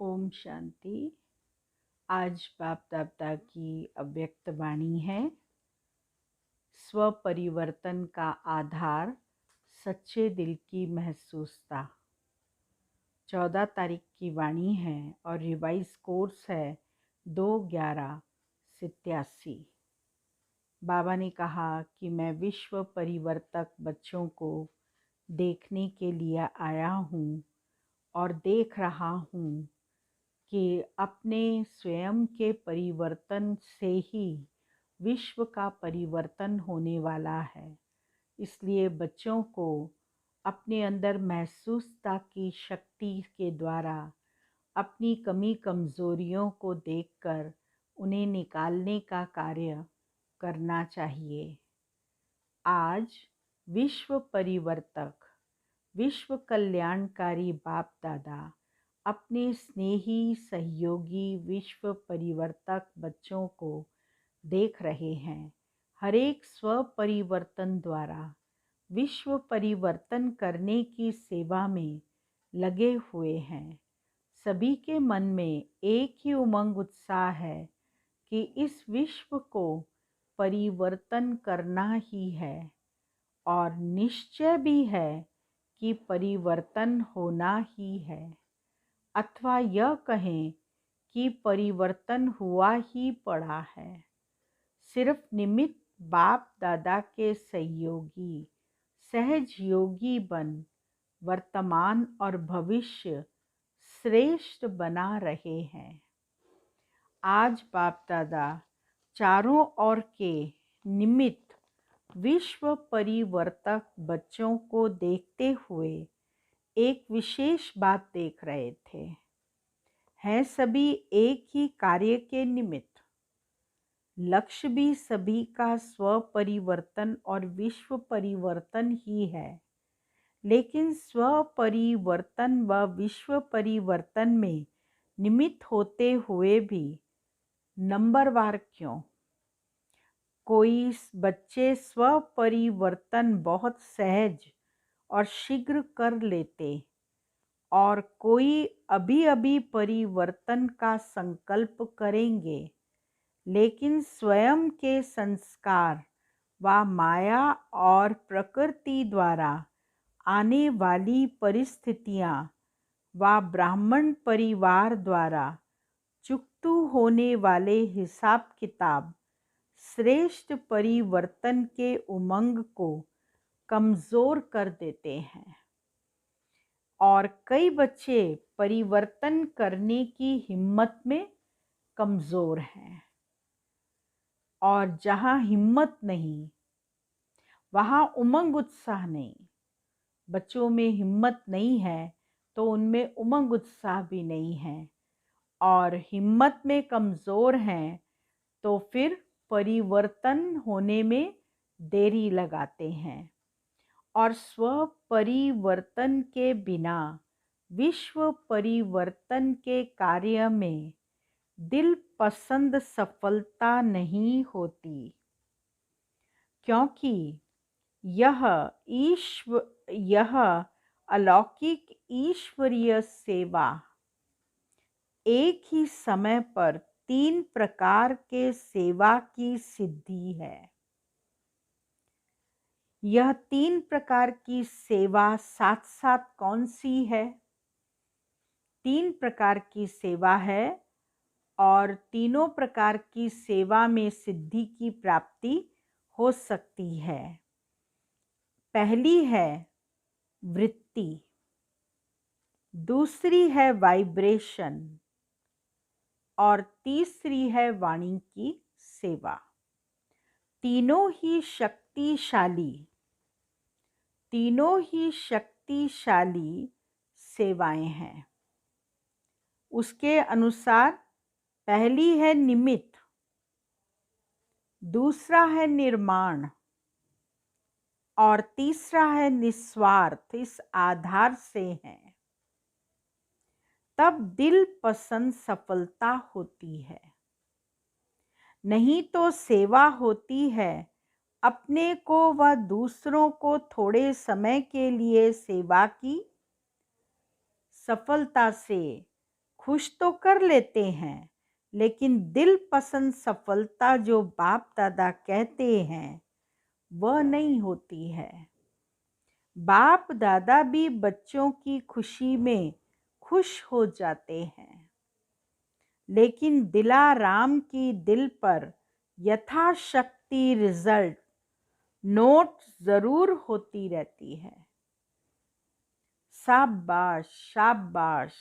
ओम शांति। आज बाप दादा की अव्यक्त वाणी है। स्व परिवर्तन का आधार सच्चे दिल की महसूसता। 14 तारीख की वाणी है और रिवाइज कोर्स है 2/11/87। बाबा ने कहा कि मैं विश्व परिवर्तक बच्चों को देखने के लिए आया हूँ और देख रहा हूँ कि अपने स्वयं के परिवर्तन से ही विश्व का परिवर्तन होने वाला है। इसलिए बच्चों को अपने अंदर महसूसता की शक्ति के द्वारा अपनी कमी कमज़ोरियों को देखकर उन्हें निकालने का कार्य करना चाहिए। आज विश्व परिवर्तक, विश्व कल्याणकारी बाप दादा अपने स्नेही सहयोगी विश्व परिवर्तक बच्चों को देख रहे हैं। हर एक स्व परिवर्तन द्वारा विश्व परिवर्तन करने की सेवा में लगे हुए हैं। सभी के मन में एक ही उमंग उत्साह है कि इस विश्व को परिवर्तन करना ही है और निश्चय भी है कि परिवर्तन होना ही है, अथवा यह कहें कि परिवर्तन हुआ ही पड़ा है। सिर्फ निमित्त बाप दादा के सहयोगी सहज योगी बन वर्तमान और भविष्य श्रेष्ठ बना रहे हैं। आज बाप दादा चारों ओर के निमित्त विश्व परिवर्तक बच्चों को देखते हुए एक विशेष बात देख रहे थे। हैं सभी एक ही कार्य के निमित्त। लक्ष्य भी सभी का स्व परिवर्तन और विश्व परिवर्तन ही है, लेकिन स्व परिवर्तन व विश्व परिवर्तन में निमित्त होते हुए भी नंबरवार क्यों? कोई बच्चे स्व परिवर्तन बहुत सहज और शीघ्र कर लेते और कोई अभी अभी परिवर्तन का संकल्प करेंगे, लेकिन स्वयं के संस्कार व माया और प्रकृति द्वारा आने वाली परिस्थितियां व ब्राह्मण परिवार द्वारा चुकतू होने वाले हिसाब किताब श्रेष्ठ परिवर्तन के उमंग को कमज़ोर कर देते हैं और कई बच्चे परिवर्तन करने की हिम्मत में कमज़ोर हैं। और जहाँ हिम्मत नहीं वहाँ उमंग उत्साह नहीं। बच्चों में हिम्मत नहीं है तो उनमें उमंग उत्साह भी नहीं है, और हिम्मत में कमज़ोर हैं तो फिर परिवर्तन होने में देरी लगाते हैं। और स्व परिवर्तन के बिना विश्व परिवर्तन के कार्य में दिल पसंद सफलता नहीं होती, क्योंकि यह अलौकिक ईश्वरीय सेवा एक ही समय पर 3 प्रकार के सेवा की सिद्धि है। यह 3 प्रकार की सेवा साथ साथ कौन सी है? 3 प्रकार की सेवा है और तीनों प्रकार की सेवा में सिद्धि की प्राप्ति हो सकती है। पहली है वृत्ति, दूसरी है वाइब्रेशन और तीसरी है वाणी की सेवा। तीनों ही शक्तिशाली सेवाएं हैं। उसके अनुसार पहली है निमित्त, दूसरा है निर्माण और तीसरा है निस्वार्थ। इस आधार से है तब दिल पसंद सफलता होती है। नहीं तो सेवा होती है अपने को व दूसरों को थोड़े समय के लिए सेवा की सफलता से खुश तो कर लेते हैं, लेकिन दिल पसंद सफलता जो बाप दादा कहते हैं वह नहीं होती है। बाप दादा भी बच्चों की खुशी में खुश हो जाते हैं, लेकिन दिलाराम की दिल पर यथाशक्ति रिजल्ट नोट जरूर होती रहती है। शाबाश शाबाश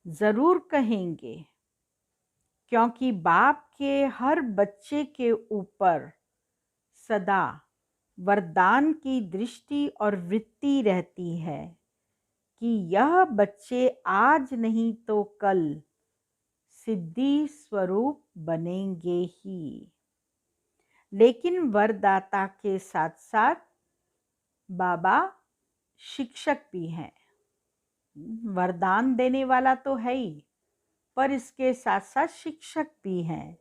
जरूर कहेंगे, क्योंकि बाप के हर बच्चे के ऊपर सदा वरदान की दृष्टि और वृत्ति रहती है कि यह बच्चे आज नहीं तो कल सिद्धि स्वरूप बनेंगे ही। लेकिन वरदाता के साथ साथ बाबा शिक्षक भी हैं। वरदान देने वाला तो है ही, पर इसके साथ साथ शिक्षक भी हैं।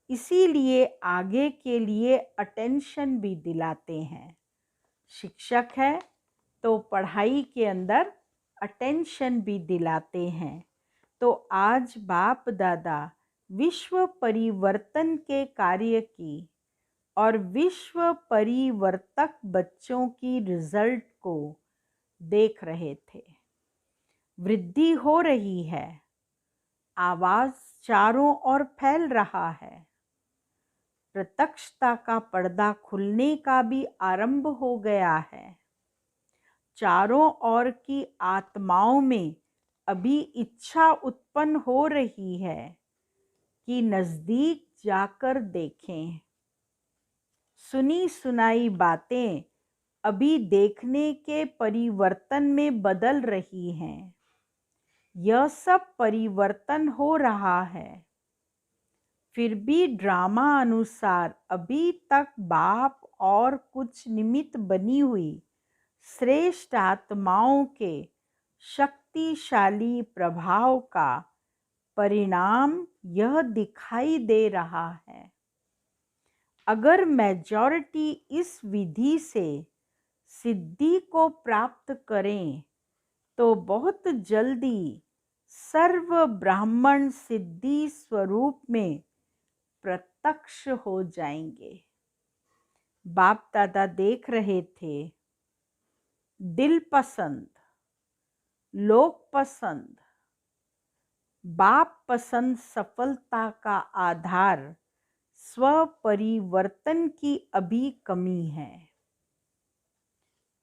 इसीलिए आगे के लिए अटेंशन भी दिलाते हैं। शिक्षक है तो पढ़ाई के अंदर अटेंशन भी दिलाते हैं। तो आज बाप दादा विश्व परिवर्तन के कार्य की और विश्व परिवर्तक बच्चों की रिजल्ट को देख रहे थे। वृद्धि हो रही है, आवाज चारों ओर फैल रहा है, प्रत्यक्षता का पर्दा खुलने का भी आरंभ हो गया है। चारों ओर की आत्माओं में अभी इच्छा उत्पन्न हो रही है कि नजदीक जाकर देखें। सुनी सुनाई बातें अभी देखने के परिवर्तन में बदल रही हैं। यह सब परिवर्तन हो रहा है, फिर भी ड्रामा अनुसार अभी तक बाप और कुछ निमित्त बनी हुई श्रेष्ठ आत्माओं के शक्तिशाली प्रभाव का परिणाम यह दिखाई दे रहा है। अगर मेजॉरिटी इस विधि से सिद्धि को प्राप्त करें तो बहुत जल्दी सर्व ब्राह्मण सिद्धि स्वरूप में प्रत्यक्ष हो जाएंगे। बाप दादा देख रहे थे, दिल पसंद, लोक पसंद, बाप पसंद सफलता का आधार स्व परिवर्तन की अभी कमी है।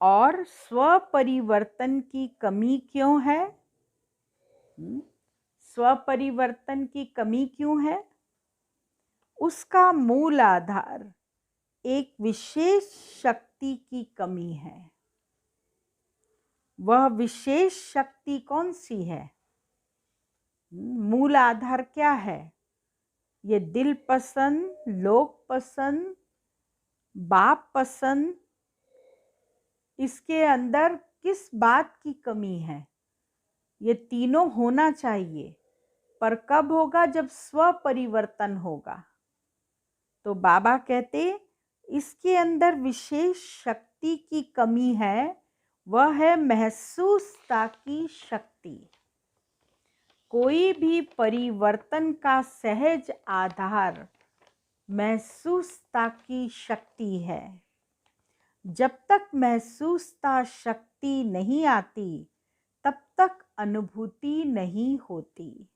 और स्व परिवर्तन की कमी क्यों है? स्व परिवर्तन की कमी क्यों है? उसका मूल आधार एक विशेष शक्ति की कमी है। वह विशेष शक्ति कौन सी है? मूल आधार क्या है? ये दिल पसंद, लोक पसंद, बाप पसंद, इसके अंदर किस बात की कमी है? ये तीनों होना चाहिए, पर कब होगा? जब स्व परिवर्तन होगा। तो बाबा कहते इसके अंदर विशेष शक्ति की कमी है, वह है महसूसता की शक्ति। कोई भी परिवर्तन का सहज आधार महसूसता की शक्ति है। जब तक महसूसता शक्ति नहीं आती तब तक अनुभूति नहीं होती,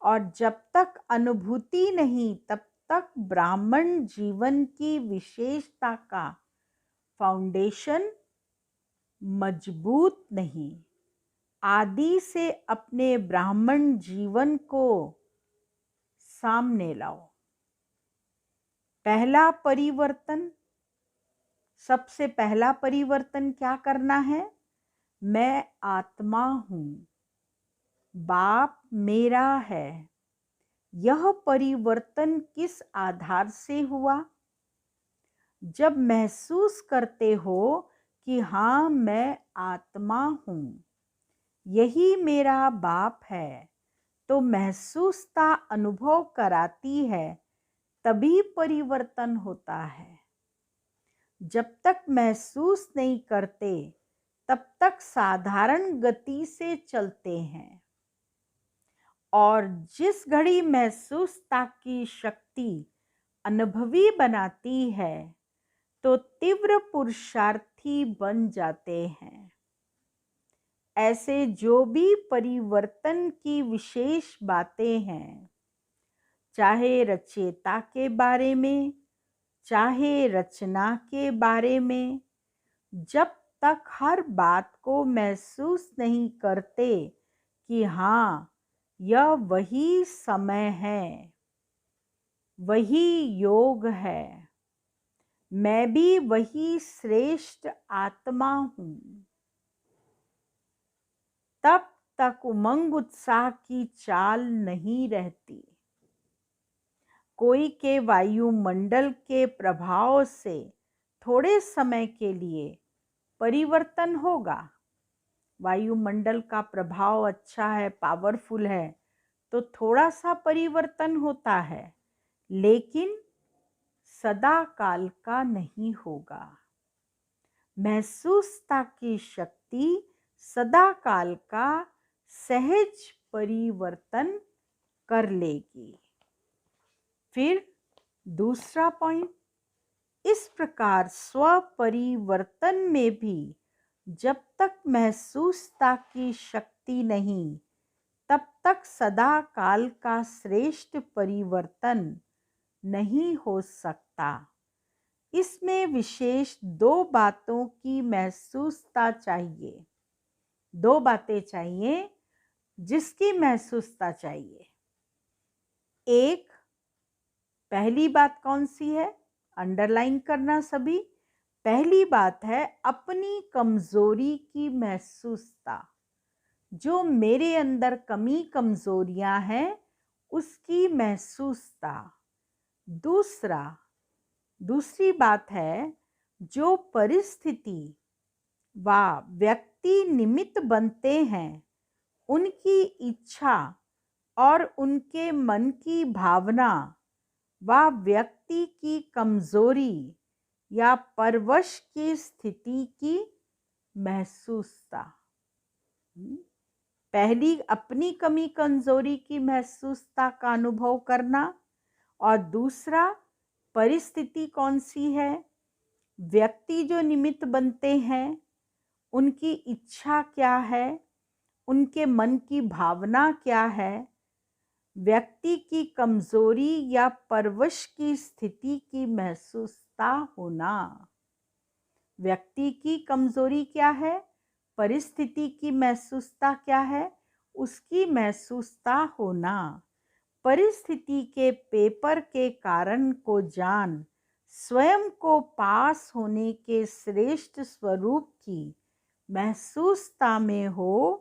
और जब तक अनुभूति नहीं तब तक ब्राह्मण जीवन की विशेषता का फाउंडेशन मजबूत नहीं। आदि से अपने ब्राह्मण जीवन को सामने लाओ। पहला परिवर्तन, सबसे पहला परिवर्तन क्या करना है? मैं आत्मा हूँ, बाप मेरा है। यह परिवर्तन किस आधार से हुआ? जब महसूस करते हो कि हाँ मैं आत्मा हूँ, यही मेरा बाप है, तो महसूसता अनुभव कराती है, तभी परिवर्तन होता है। जब तक महसूस नहीं करते तब तक साधारण गति से चलते हैं, और जिस घड़ी महसूसता की शक्ति अनुभवी बनाती है तो तीव्र पुरुषार्थी बन जाते हैं। ऐसे जो भी परिवर्तन की विशेष बातें हैं, चाहे रचयिता के बारे में, चाहे रचना के बारे में, जब तक हर बात को महसूस नहीं करते कि हाँ, यह वही समय है, वही योग है, मैं भी वही श्रेष्ठ आत्मा हूँ, तब तक उमंग उत्साह की चाल नहीं रहती। कोई के वायुमंडल के प्रभाव से थोड़े समय के लिए परिवर्तन होगा। वायुमंडल का प्रभाव अच्छा है, पावरफुल है, तो थोड़ा सा परिवर्तन होता है, लेकिन सदा काल का नहीं होगा। महसूसता की शक्ति सदा काल का सहज परिवर्तन कर लेगी। फिर दूसरा पॉइंट, इस प्रकार स्व परिवर्तन में भी जब तक महसूसता की शक्ति नहीं, तब तक सदा काल का श्रेष्ठ परिवर्तन नहीं हो सकता। इसमें विशेष दो बातों की महसूसता चाहिए। दो बातें चाहिए जिसकी महसूसता चाहिए। एक, पहली बात कौन सी है? अंडरलाइन करना सभी। पहली बात है अपनी कमजोरी की महसूसता। जो मेरे अंदर कमी कमजोरियां हैं उसकी महसूसता। दूसरी बात है जो परिस्थिति व व्यक्ति निमित्त बनते हैं उनकी इच्छा और उनके मन की भावना व व्यक्ति की कमजोरी या परवश की स्थिति की महसूसता। पहली अपनी कमी कमजोरी की महसूसता का अनुभव करना, और दूसरा परिस्थिति कौन सी है, व्यक्ति जो निमित्त बनते हैं उनकी इच्छा क्या है, उनके मन की भावना क्या है, व्यक्ति की कमजोरी या परवश की स्थिति की महसूसता होना। व्यक्ति की कमजोरी क्या है, परिस्थिति की महसूसता क्या है, उसकी महसूसता होना। परिस्थिति के पेपर के कारण को जान स्वयं को पास होने के श्रेष्ठ स्वरूप की महसूसता में हो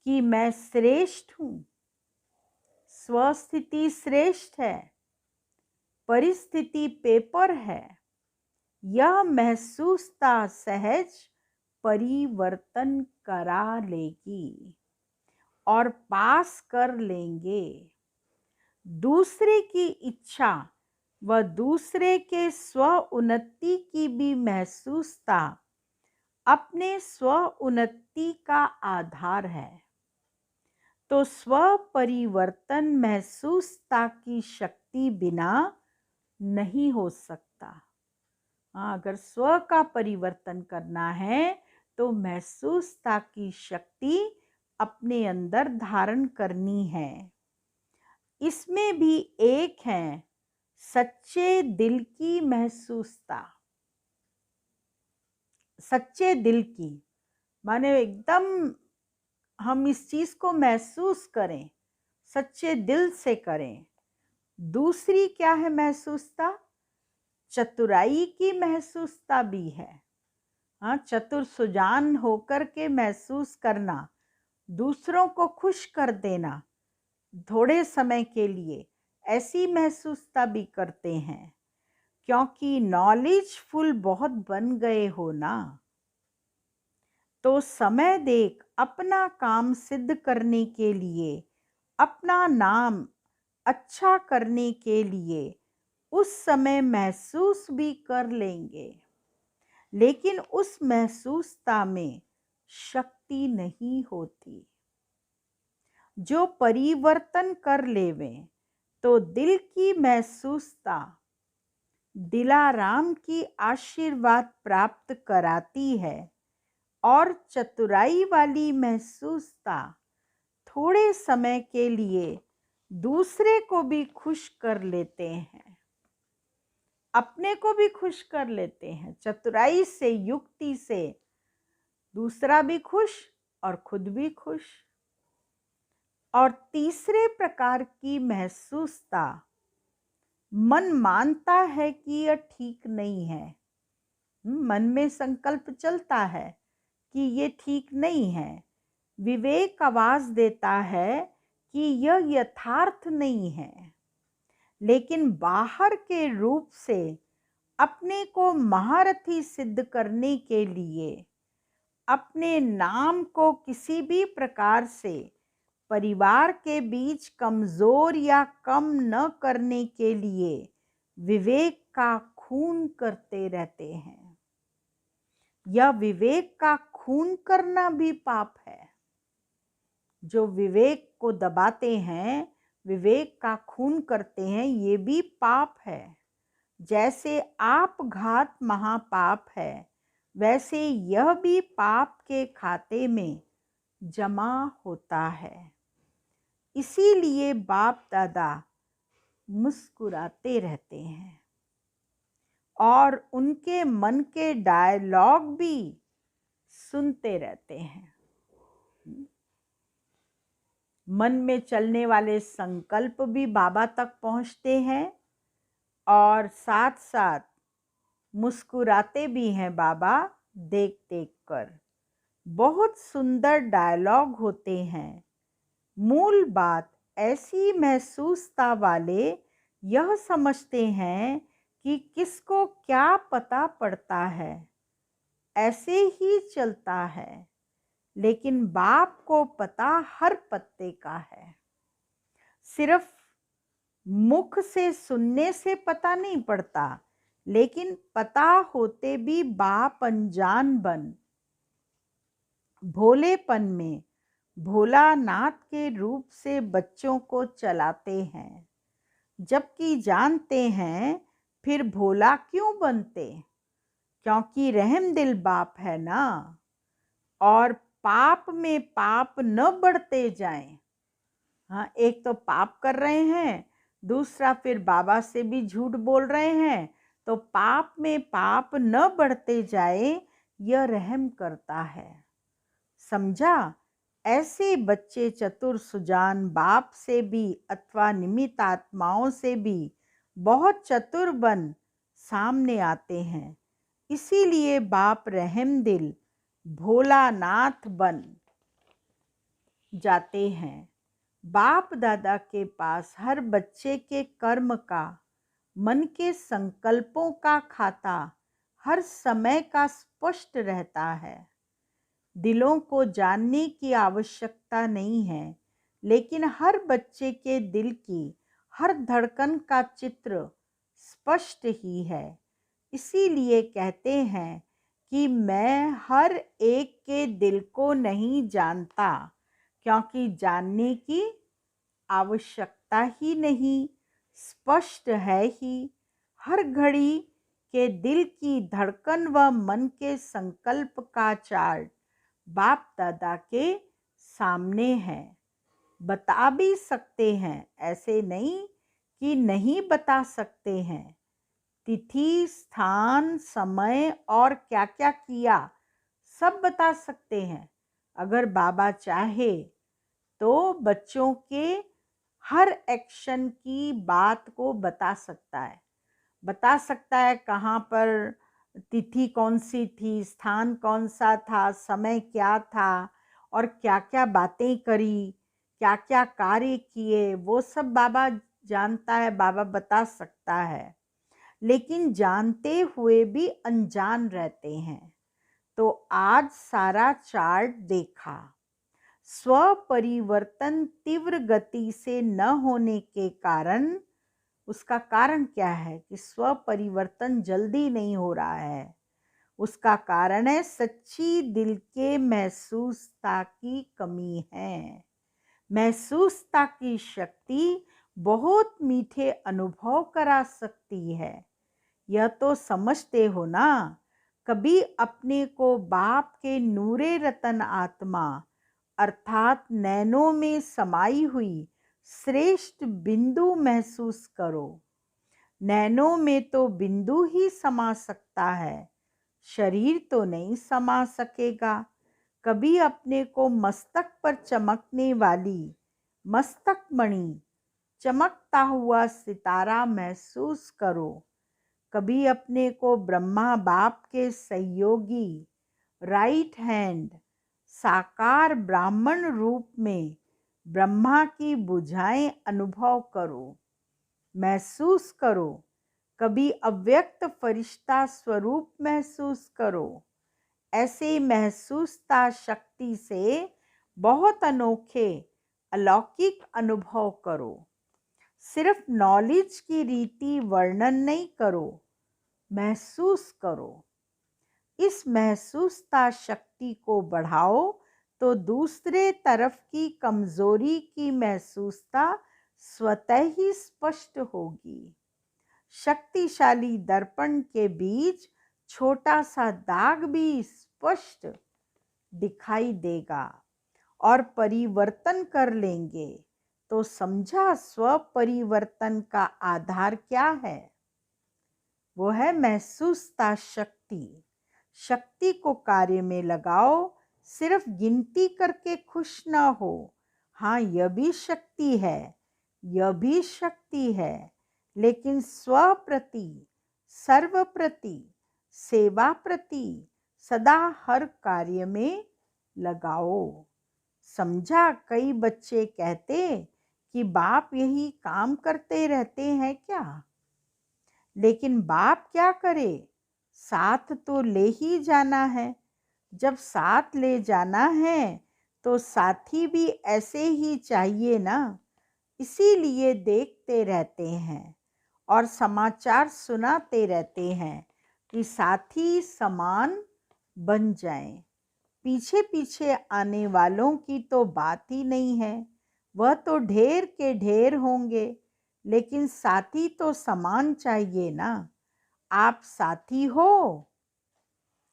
कि मैं श्रेष्ठ हूँ। स्वस्थिति श्रेष्ठ है, परिस्थिति पेपर है। यह महसूसता सहज परिवर्तन करा लेगी और पास कर लेंगे। दूसरे की इच्छा व दूसरे के स्व उन्नति की भी महसूसता अपने स्व उन्नति का आधार है। तो स्व परिवर्तन महसूसता की शक्ति बिना नहीं हो सकता। अगर स्व का परिवर्तन करना है तो महसूसता की शक्ति अपने अंदर धारण करनी है। इसमें भी एक है सच्चे दिल की महसूसता। सच्चे दिल की माने एकदम हम इस चीज को महसूस करें, सच्चे दिल से करें। दूसरी क्या है महसूसता? चतुराई की महसूसता भी है। हाँ, चतुर सुजान होकर के महसूस करना, दूसरों को खुश कर देना थोड़े समय के लिए, ऐसी महसूसता भी करते हैं। क्योंकि नॉलेजफुल बहुत बन गए हो ना, तो समय देख अपना काम सिद्ध करने के लिए, अपना नाम अच्छा करने के लिए उस समय महसूस भी कर लेंगे, लेकिन उस महसूसता में शक्ति नहीं होती। जो परिवर्तन कर लेवें तो दिल की महसूसता दिलाराम की आशीर्वाद प्राप्त कराती है, और चतुराई वाली महसूसता थोड़े समय के लिए दूसरे को भी खुश कर लेते हैं, अपने को भी खुश कर लेते हैं। चतुराई से, युक्ति से दूसरा भी खुश और खुद भी खुश। और तीसरे प्रकार की महसूसता, मन मानता है कि यह ठीक नहीं है। मन में संकल्प चलता है कि ये ठीक नहीं है। विवेक आवाज देता है कि यह यथार्थ नहीं है, लेकिन बाहर के रूप से अपने को महारथी सिद्ध करने के लिए, अपने नाम को किसी भी प्रकार से परिवार के बीच कमजोर या कम न करने के लिए विवेक का खून करते रहते हैं। यह विवेक का खून करना भी पाप है। जो विवेक को दबाते हैं, विवेक का खून करते हैं, ये भी पाप है। जैसे आपघात महापाप है, वैसे यह भी पाप के खाते में जमा होता है। इसीलिए बाप दादा मुस्कुराते रहते हैं और उनके मन के डायलॉग भी सुनते रहते हैं। मन में चलने वाले संकल्प भी बाबा तक पहुंचते हैं और साथ साथ मुस्कुराते भी हैं बाबा देख देख कर। बहुत सुंदर डायलॉग होते हैं। मूल बात ऐसी महसूसता वाले यह समझते हैं कि किसको क्या पता पड़ता है, ऐसे ही चलता है। लेकिन बाप को पता हर पत्ते का है। सिर्फ मुख से सुनने से पता नहीं पड़ता, लेकिन पता होते भी बाप अनजान बन भोलेपन में भोलानाथ के रूप से बच्चों को चलाते हैं, जबकि जानते हैं फिर भोला क्यों बनते, क्योंकि रहमदिल बाप है ना। और पाप में पाप न बढ़ते जाएं। हाँ, एक तो पाप कर रहे हैं, दूसरा फिर बाबा से भी झूठ बोल रहे हैं, तो पाप में पाप न बढ़ते जाए, यह रहम करता है। समझा? ऐसे बच्चे चतुर सुजान बाप से भी अथवा निमित्त आत्माओं से भी बहुत चतुर बन सामने आते हैं। इसीलिए बाप रहमदिल भोलानाथ बन जाते हैं। बाप दादा के पास हर बच्चे के कर्म का, मन के संकल्पों का खाता हर समय का स्पष्ट रहता है। दिलों को जानने की आवश्यकता नहीं है, लेकिन हर बच्चे के दिल की हर धड़कन का चित्र स्पष्ट ही है। इसीलिए कहते हैं कि मैं हर एक के दिल को नहीं जानता, क्योंकि जानने की आवश्यकता ही नहीं, स्पष्ट है ही। हर घड़ी के दिल की धड़कन व मन के संकल्प का चार्ट बाप दादा के सामने है। बता भी सकते हैं, ऐसे नहीं कि नहीं बता सकते हैं। तिथि, स्थान, समय और क्या क्या किया सब बता सकते हैं। अगर बाबा चाहे तो बच्चों के हर एक्शन की बात को बता सकता है। बता सकता है कहाँ पर तिथि कौन सी थी, स्थान कौन सा था, समय क्या था और क्या क्या बातें करी, क्या क्या कार्य किए, वो सब बाबा जानता है, बाबा बता सकता है। लेकिन जानते हुए भी अनजान रहते हैं। तो आज सारा चार्ट देखा। स्व परिवर्तन तीव्र गति से न होने के कारण, उसका कारण क्या है कि स्व परिवर्तन जल्दी नहीं हो रहा है। उसका कारण है सच्ची दिल के महसूसता की कमी है। महसूसता की शक्ति बहुत मीठे अनुभव करा सकती है। यह तो समझते हो ना, कभी अपने को बाप के नूरे रतन आत्मा अर्थात नैनों में समाई हुई श्रेष्ठ बिंदु महसूस करो। नैनों में तो बिंदु ही समा सकता है, शरीर तो नहीं समा सकेगा। कभी अपने को मस्तक पर चमकने वाली मस्तक मणि, चमकता हुआ सितारा महसूस करो। कभी अपने को ब्रह्मा बाप के सहयोगी राइट हैंड साकार ब्राह्मण रूप में ब्रह्मा की बुझाएं अनुभव करो, महसूस करो। कभी अव्यक्त फरिश्ता स्वरूप महसूस करो। ऐसे महसूसता शक्ति से बहुत अनोखे अलौकिक अनुभव करो। सिर्फ नॉलेज की रीति वर्णन नहीं करो, महसूस करो। इस महसूसता शक्ति को बढ़ाओ तो दूसरे तरफ की कमजोरी की महसूसता स्वतः ही स्पष्ट होगी। शक्तिशाली दर्पण के बीच छोटा सा दाग भी स्पष्ट दिखाई देगा और परिवर्तन कर लेंगे तो समझा स्व परिवर्तन का आधार क्या है? वो है महसूसता शक्ति। शक्ति को कार्य में लगाओ, सिर्फ गिनती करके खुश ना हो। हाँ, यह भी शक्ति है, यह भी शक्ति है, लेकिन स्व प्रति, सर्व प्रति, सेवा प्रति सदा हर कार्य में लगाओ। समझा? कई बच्चे कहते कि बाप यही काम करते रहते हैं क्या? लेकिन बाप क्या करे? साथ तो ले ही जाना है। जब साथ ले जाना है तो साथी भी ऐसे ही चाहिए ना। इसीलिए देखते रहते हैं और समाचार सुनाते रहते हैं कि साथी समान बन जाएं। पीछे पीछे आने वालों की तो बात ही नहीं है, वह तो ढेर के ढेर होंगे, लेकिन साथी तो समान चाहिए ना। आप साथी हो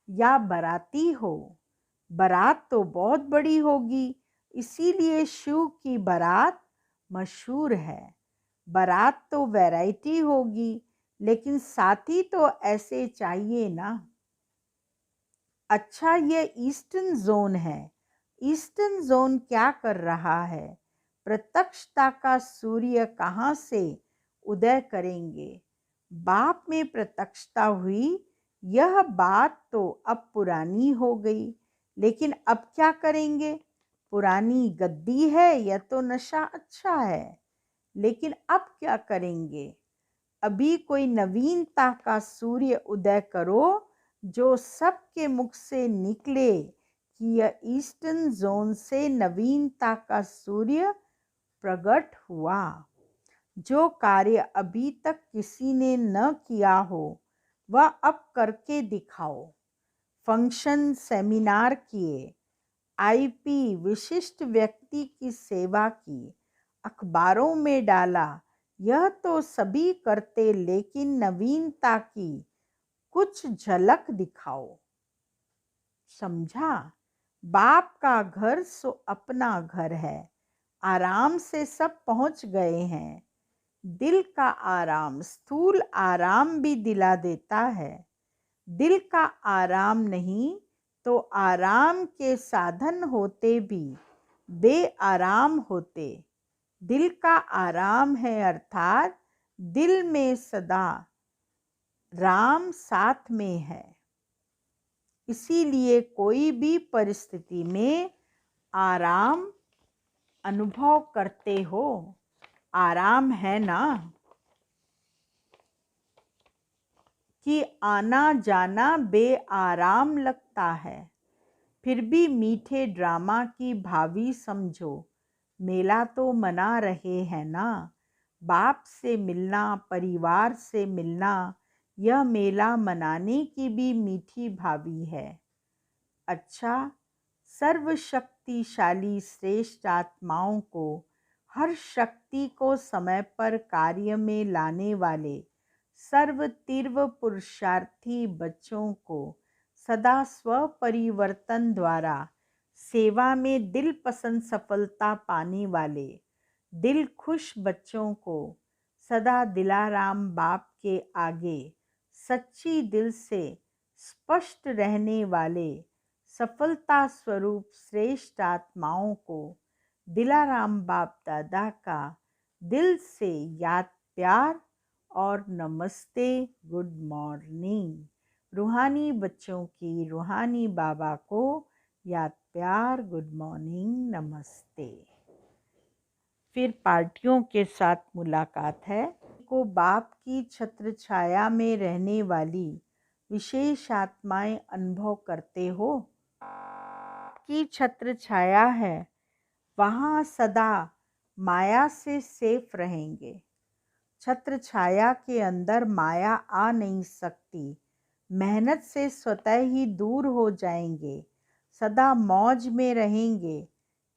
या बराती हो? बारात तो बहुत बड़ी होगी, इसीलिए शिव की बारात मशहूर है। बारात तो वैरायटी होगी, लेकिन साथी तो ऐसे चाहिए ना। अच्छा, ये ईस्टर्न जोन है। ईस्टर्न जोन क्या कर रहा है? प्रत्यक्षता का सूर्य कहाँ से उदय करेंगे? बाप में प्रत्यक्षता हुई, यह बात तो अब पुरानी हो गई, लेकिन अब क्या करेंगे? पुरानी गद्दी है या तो नशा अच्छा है, लेकिन अब क्या करेंगे? अभी कोई नवीनता का सूर्य उदय करो जो सबके मुख से निकले कि यह ईस्टर्न जोन से नवीनता का सूर्य प्रकट हुआ। जो कार्य अभी तक किसी ने न किया हो वह अब करके दिखाओ। फंक्शन सेमिनार किए, आईपी विशिष्ट व्यक्ति की सेवा की, अखबारों में डाला, यह तो सभी करते, लेकिन नवीनता की कुछ झलक दिखाओ। समझा? बाप का घर सो अपना घर है। आराम से सब पहुंच गए हैं। दिल का आराम स्थूल आराम भी दिला देता है। दिल का आराम नहीं तो आराम के साधन होते भी बेआराम होते। दिल का आराम है, अर्थात दिल में सदा राम साथ में है। इसीलिए कोई भी परिस्थिति में आराम अनुभव करते हो। आराम है ना कि आना जाना बेआराम लगता है। फिर भी मीठे ड्रामा की भावी समझो। मेला तो मना रहे हैं ना। बाप से मिलना, परिवार से मिलना, यह मेला मनाने की भी मीठी भावी है। अच्छा, सर्वशक्तिमान शक्तिशाली श्रेष्ठ आत्माओं को, हर शक्ति को समय पर कार्य में लाने वाले सर्व तीव्र पुरुषार्थी बच्चों को सदा स्वपरिवर्तन द्वारा सेवा में दिल पसंद सफलता पाने वाले दिल खुश बच्चों को सदा दिलाराम बाप के आगे सच्ची दिल से स्पष्ट रहने वाले सफलता स्वरूप श्रेष्ठ आत्माओं को दिलाराम बाप दादा का दिल से याद प्यार और नमस्ते गुड मॉर्निंग। रूहानी बच्चों की रूहानी बाबा को याद प्यार गुड मॉर्निंग नमस्ते। फिर पार्टियों के साथ मुलाकात है। को बाप की छत्र छाया में रहने वाली विशेष आत्माएं अनुभव करते हो। की छत्र छाया है, वहाँ सदा माया से सेफ रहेंगे। छत्र छाया के अंदर माया आ नहीं सकती। मेहनत से स्वतः ही दूर हो जाएंगे। सदा मौज में रहेंगे,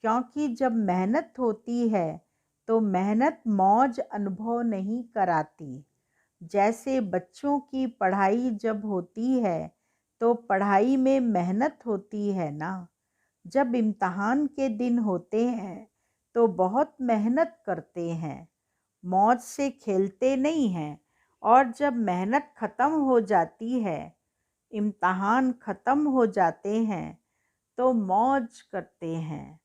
क्योंकि जब मेहनत होती है तो मेहनत मौज अनुभव नहीं कराती। जैसे बच्चों की पढ़ाई जब होती है तो पढ़ाई में मेहनत होती है ना। जब इम्तहान के दिन होते हैं तो बहुत मेहनत करते हैं, मौज से खेलते नहीं हैं। और जब मेहनत ख़त्म हो जाती है, इम्तहान ख़त्म हो जाते हैं तो मौज करते हैं।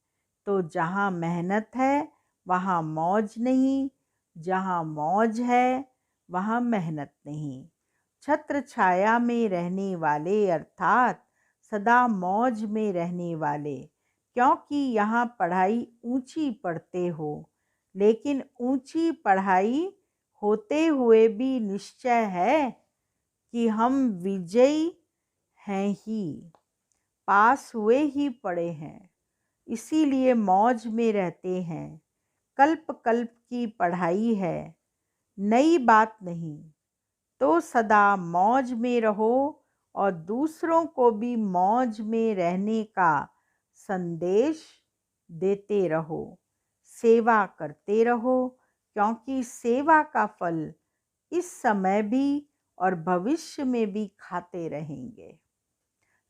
तो जहाँ मेहनत है वहाँ मौज नहीं, जहाँ मौज है वहाँ मेहनत नहीं। छत्र छाया में रहने वाले अर्थात सदा मौज में रहने वाले, क्योंकि यहाँ पढ़ाई ऊंची पढ़ते हो, लेकिन ऊंची पढ़ाई होते हुए भी निश्चय है कि हम विजयी हैं ही, पास हुए ही पड़े हैं, इसीलिए मौज में रहते हैं। कल्प कल्प की पढ़ाई है, नई बात नहीं। तो सदा मौज में रहो और दूसरों को भी मौज में रहने का संदेश देते रहो, सेवा करते रहो, क्योंकि सेवा का फल इस समय भी और भविष्य में भी खाते रहेंगे।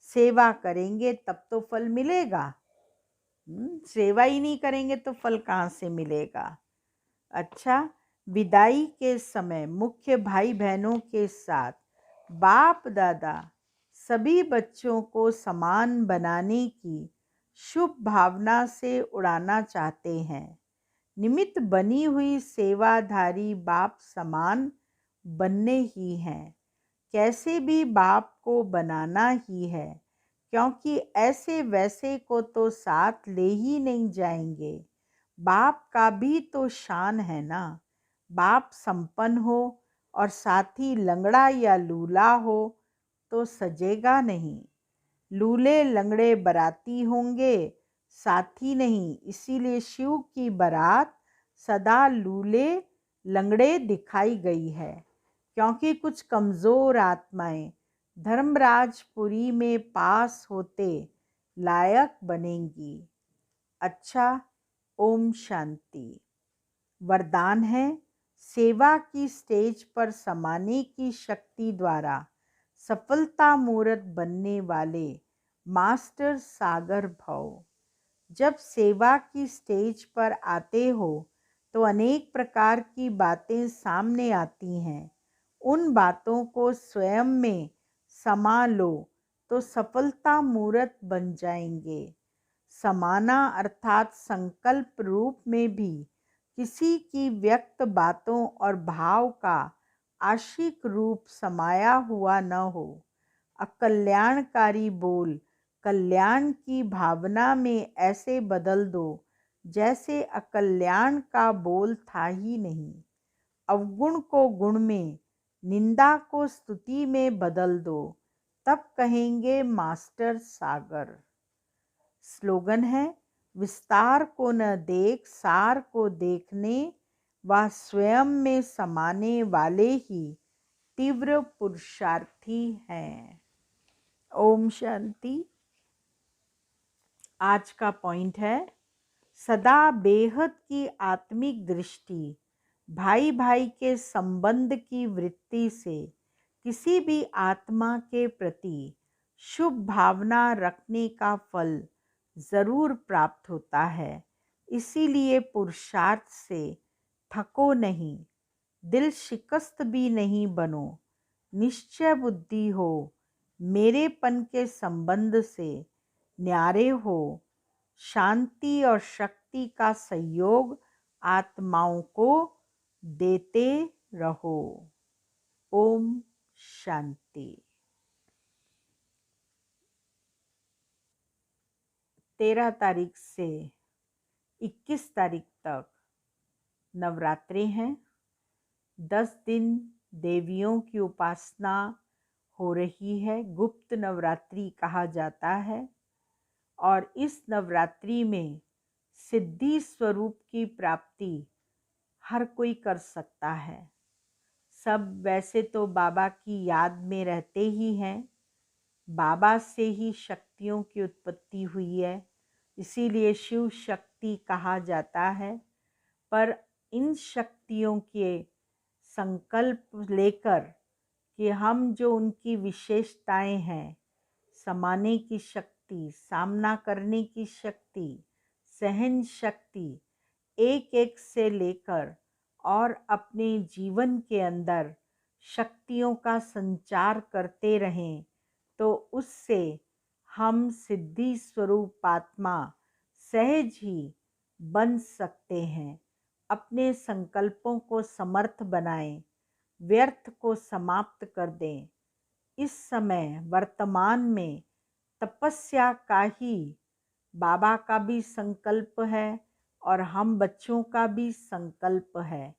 सेवा करेंगे तब तो फल मिलेगा। सेवा ही नहीं करेंगे तो फल कहाँ से मिलेगा। अच्छा, विदाई के समय मुख्य भाई बहनों के साथ बाप दादा सभी बच्चों को समान बनाने की शुभ भावना से उड़ाना चाहते हैं। निमित्त बनी हुई सेवाधारी बाप समान बनने ही हैं। कैसे भी बाप को बनाना ही है, क्योंकि ऐसे वैसे को तो साथ ले ही नहीं जाएंगे। बाप का भी तो शान है ना। बाप संपन्न हो और साथी लंगड़ा या लूला हो तो सजेगा नहीं। लूले लंगड़े बराती होंगे, साथी नहीं। इसीलिए शिव की बारात सदा लूले लंगड़े दिखाई गई है, क्योंकि कुछ कमज़ोर आत्माएं धर्मराजपुरी में पास होते लायक बनेंगी। अच्छा, ओम शांति। वरदान है, सेवा की स्टेज पर समाने की शक्ति द्वारा सफलता मूर्त बनने वाले मास्टर सागर भव। जब सेवा की स्टेज पर आते हो तो अनेक प्रकार की बातें सामने आती हैं। उन बातों को स्वयं में समा लो तो सफलता मूर्त बन जाएंगे। समाना अर्थात संकल्प रूप में भी किसी की व्यक्त बातों और भाव का आशिक रूप समाया हुआ न हो। अकल्याणकारी बोल कल्याण की भावना में ऐसे बदल दो जैसे अकल्याण का बोल था ही नहीं। अवगुण को गुण में, निंदा को स्तुति में बदल दो, तब कहेंगे मास्टर सागर। स्लोगन है, विस्तार को न देख सार को देखने, वह स्वयं में समाने वाले ही तीव्र पुरुषार्थी हैं। ओम शांति। आज का पॉइंट है, सदा बेहद की आत्मिक दृष्टि, भाई भाई के संबंध की वृत्ति से किसी भी आत्मा के प्रति शुभ भावना रखने का फल जरूर प्राप्त होता है। इसीलिए पुरुषार्थ से थको नहीं, दिल शिकस्त भी नहीं बनो, निश्चय बुद्धि हो, मेरेपन के संबंध से न्यारे हो, शांति और शक्ति का सहयोग आत्माओं को देते रहो। ओम शांति। 13 तारीख से 21 तारीख तक नवरात्रि हैं। 10 दिन देवियों की उपासना हो रही है, गुप्त नवरात्रि कहा जाता है। और इस नवरात्रि में सिद्धि स्वरूप की प्राप्ति हर कोई कर सकता है। सब वैसे तो बाबा की याद में रहते ही हैं, बाबा से ही शक्तियों की उत्पत्ति हुई है, इसीलिए शिव शक्ति कहा जाता है। पर इन शक्तियों के संकल्प लेकर कि हम जो उनकी विशेषताएं हैं, समाने की शक्ति, सामना करने की शक्ति, सहन शक्ति, एक एक से लेकर और अपने जीवन के अंदर शक्तियों का संचार करते रहें, तो उससे हम सिद्धि स्वरूप आत्मा सहज ही बन सकते हैं। अपने संकल्पों को समर्थ बनाएं, व्यर्थ को समाप्त कर दें। इस समय वर्तमान में तपस्या का ही बाबा का भी संकल्प है और हम बच्चों का भी संकल्प है।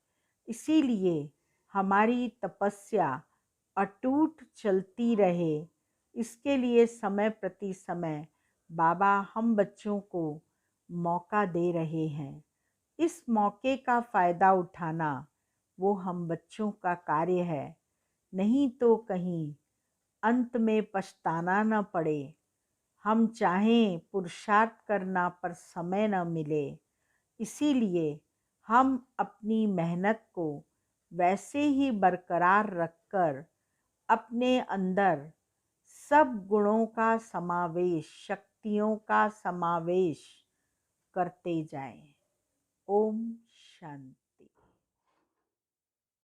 इसीलिए हमारी तपस्या अटूट चलती रहे, इसके लिए समय प्रति समय बाबा हम बच्चों को मौका दे रहे हैं। इस मौके का फ़ायदा उठाना वो हम बच्चों का कार्य है, नहीं तो कहीं अंत में पछताना न पड़े। हम चाहें पुरुषार्थ करना पर समय न मिले, इसीलिए हम अपनी मेहनत को वैसे ही बरकरार रखकर अपने अंदर सब गुणों का समावेश, शक्तियों का समावेश करते जाएं। ओम शांति।